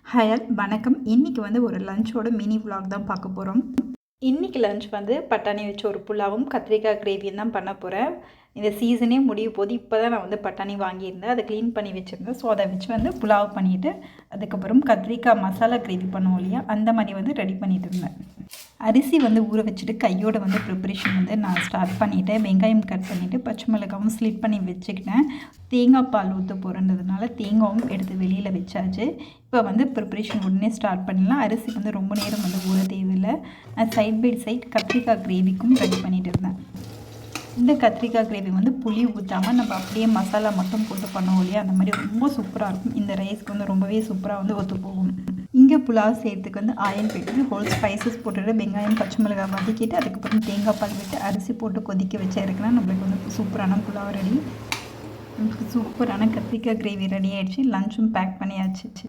Hi all வணக்கம். இன்றைக்கி வந்து ஒரு லஞ்சோட மினி விலாக் தான் பார்க்க போகிறோம். இன்றைக்கி லஞ்ச் வந்து பட்டாணி வச்சு ஒரு புலாவும் கத்திரிக்காய் கிரேவியும் தான் பண்ண போகிறேன். இந்த சீசனே முடிய போது இப்போ தான் நான் வந்து பட்டாணி வாங்கியிருந்தேன், அதை க்ளீன் பண்ணி வச்சுருந்தேன். ஸோ அதை வச்சு வந்து புலாவ் பண்ணிவிட்டு அதுக்கப்புறம் கத்திரிக்காய் மசாலா கிரேவி பண்ணுவோம் இல்லையா, அந்த மாதிரி வந்து ரெடி பண்ணிட்டு இருந்தேன். அரிசி வந்து ஊற வச்சுட்டு கையோட வந்து ப்ரிப்பரேஷன் வந்து நான் ஸ்டார்ட் பண்ணிவிட்டேன். வெங்காயம் கட் பண்ணிவிட்டு பச்சை மிளகாவும் ஸ்லிட் பண்ணி வச்சுக்கிட்டேன். தேங்காய் பால் ஊற்ற போகிறதுனால தேங்காயும் எடுத்து வெளியில் வச்சாச்சு. இப்போ வந்து ப்ரிப்ரேஷன் உடனே ஸ்டார்ட் பண்ணிடலாம். அரிசி வந்து ரொம்ப நேரம் வந்து ஊற தேவையில்லை. நான் சைட் பை சைட் கத்திரிக்காய் கிரேவிக்கும் ரெடி பண்ணிகிட்டு இருந்தேன். இந்த கத்திரிக்காய் கிரேவி வந்து புளி ஊற்றாமல் நம்ம அப்படியே மசாலா மட்டும் போட்டு பண்ணுவோம் இல்லையா, அந்த மாதிரி ரொம்ப சூப்பராக இருக்கும். இந்த ரைஸ்க்கு வந்து ரொம்பவே சூப்பராக வந்து ஒத்து போகும். இங்கே புலாவ் செய்கிறதுக்கு வந்து ஆயில் போட்டு ஹோல் ஸ்பைசஸ் போட்டுட்டு வெங்காயம் பச்சை மிளகாய் வதக்கிட்டு அதுக்கப்புறம் தேங்காய் பால் விட்டு அரிசி போட்டு கொதிக்க வச்சு இருக்குன்னா நம்மளுக்கு வந்து சூப்பரான புலாவ் ரெடி. சூப்பரான கத்திரிக்காய் கிரேவி ரெடி ஆகிடுச்சு. லஞ்சும் பேக் பண்ணியாச்சு.